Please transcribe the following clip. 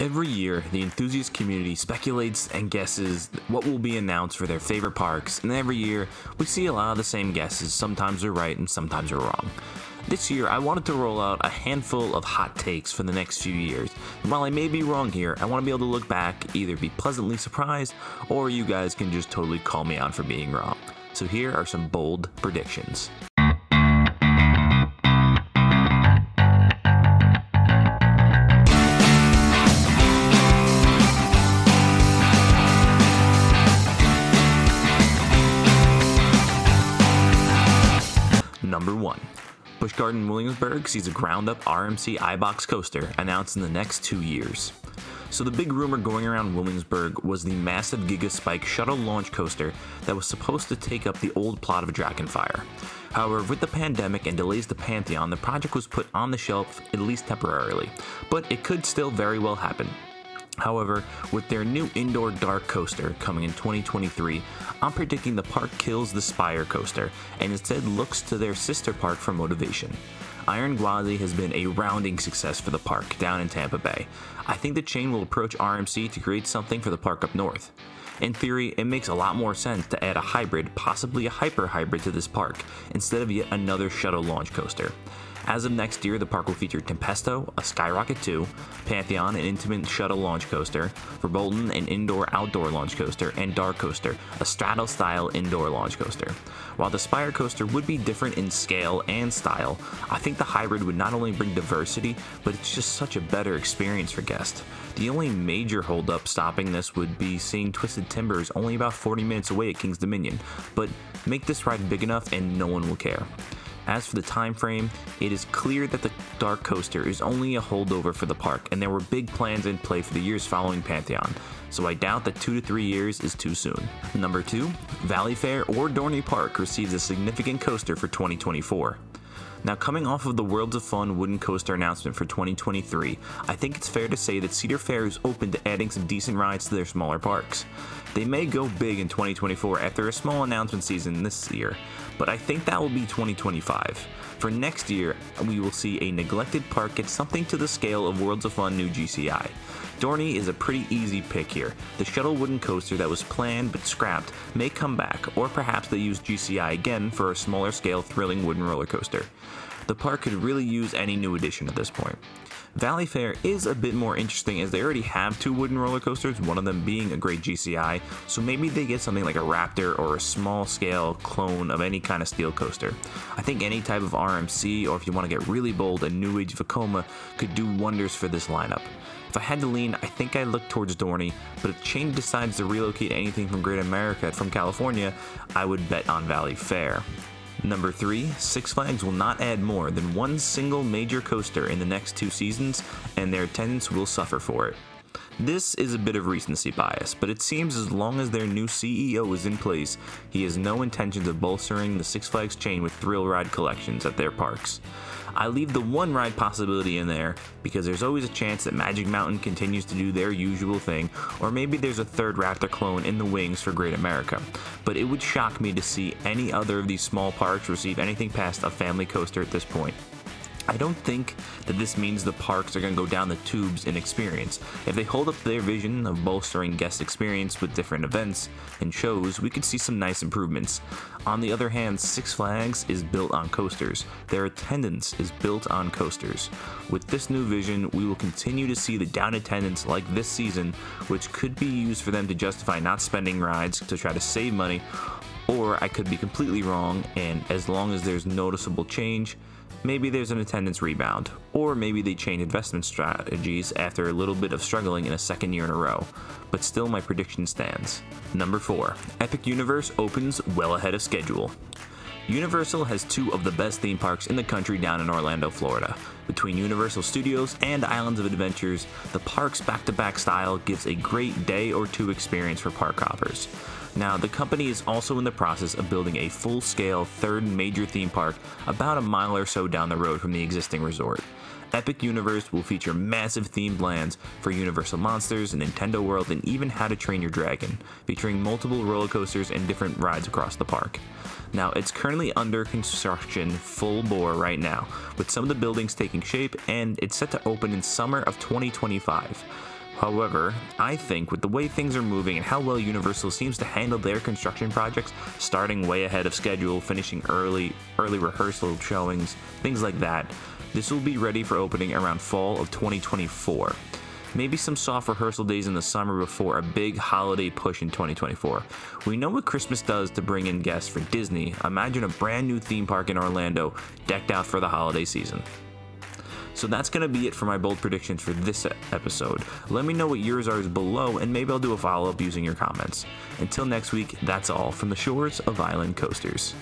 Every year, the enthusiast community speculates and guesses what will be announced for their favorite parks, and every year, we see a lot of the same guesses. Sometimes they're right and sometimes they're wrong. This year, I wanted to roll out a handful of hot takes for the next few years, and while I may be wrong here, I want to be able to look back, either be pleasantly surprised, or you guys can just totally call me out for being wrong. So here are some bold predictions. Number 1. Busch Garden Williamsburg sees a ground-up RMC iBox coaster announced in the next 2 years. So the big rumor going around Williamsburg was the massive Giga Spike shuttle launch coaster that was supposed to take up the old plot of Dragonfire. However, with the pandemic and delays to Pantheon, the project was put on the shelf, at least temporarily, but it could still very well happen. However, with their new indoor dark coaster coming in 2023, I'm predicting the park kills the Spire coaster and instead looks to their sister park for motivation. Iron Gwazi has been a rounding success for the park down in Tampa Bay. I think the chain will approach RMC to create something for the park up north. In theory, it makes a lot more sense to add a hybrid, possibly a hyper hybrid, to this park instead of yet another shuttle launch coaster. As of next year, the park will feature Tempesto, a Skyrocket 2, Pantheon, an intimate shuttle launch coaster, Verbolten, an indoor-outdoor launch coaster, and Dark Coaster, a straddle-style indoor launch coaster. While the Spire coaster would be different in scale and style, I think the hybrid would not only bring diversity, but it's just such a better experience for guests. The only major holdup stopping this would be seeing Twisted Timbers only about 40 minutes away at King's Dominion, but make this ride big enough and no one will care. As for the time frame, it is clear that the Dark Coaster is only a holdover for the park, and there were big plans in play for the years following Pantheon, so I doubt that 2 to 3 years is too soon. Number 2, Valleyfair or Dorney Park receives a significant coaster for 2024. Now, coming off of the Worlds of Fun wooden coaster announcement for 2023, I think it's fair to say that Cedar Fair is open to adding some decent rides to their smaller parks. They may go big in 2024 after a small announcement season this year, but I think that will be 2025. For next year, we will see a neglected park get something to the scale of Worlds of Fun new GCI. Dorney is a pretty easy pick here. The shuttle wooden coaster that was planned but scrapped may come back, or perhaps they use GCI again for a smaller scale thrilling wooden roller coaster. The park could really use any new addition at this point. Valleyfair is a bit more interesting as they already have 2 wooden roller coasters, one of them being a great GCI, so maybe they get something like a Raptor or a small scale clone of any kind of steel coaster. I think any type of RMC, or if you want to get really bold, a New Age Vekoma could do wonders for this lineup. If I had to lean, I think I'd look towards Dorney, but if Chain decides to relocate anything from Great America from California, I would bet on Valleyfair. Number 3, Six Flags will not add more than one single major coaster in the next 2 seasons, and their attendance will suffer for it. This is a bit of recency bias, but it seems as long as their new CEO is in place, he has no intentions of bolstering the Six Flags chain with thrill ride collections at their parks. I leave the one ride possibility in there because there's always a chance that Magic Mountain continues to do their usual thing, or maybe there's a third Raptor clone in the wings for Great America. But it would shock me to see any other of these small parks receive anything past a family coaster at this point. I don't think that this means the parks are going to go down the tubes in experience. If they hold up their vision of bolstering guest experience with different events and shows, we could see some nice improvements. On the other hand, Six Flags is built on coasters. Their attendance is built on coasters. With this new vision, we will continue to see the down attendance like this season, which could be used for them to justify not spending rides to try to save money, or I could be completely wrong, and as long as there's noticeable change, maybe there's an attendance rebound, or maybe they change investment strategies after a little bit of struggling in a second year in a row, but still my prediction stands. Number 4, Epic Universe opens well ahead of schedule. Universal has 2 of the best theme parks in the country down in Orlando, Florida. Between Universal Studios and Islands of Adventures, the park's back-to-back style gives a great day or 2 experience for park hoppers. Now, the company is also in the process of building a full-scale 3rd major theme park about a mile or so down the road from the existing resort. Epic Universe will feature massive themed lands for Universal Monsters, Nintendo World, and even How to Train Your Dragon, featuring multiple roller coasters and different rides across the park. Now, it's currently under construction full bore right now, with some of the buildings taking shape, and it's set to open in summer of 2025. However, I think with the way things are moving and how well Universal seems to handle their construction projects, starting way ahead of schedule, finishing early rehearsal showings, things like that, this will be ready for opening around fall of 2024. Maybe some soft rehearsal days in the summer before a big holiday push in 2024. We know what Christmas does to bring in guests for Disney. Imagine a brand new theme park in Orlando decked out for the holiday season. So that's going to be it for my bold predictions for this episode. Let me know what yours are below, and maybe I'll do a follow-up using your comments. Until next week, that's all from the shores of Island Coasters.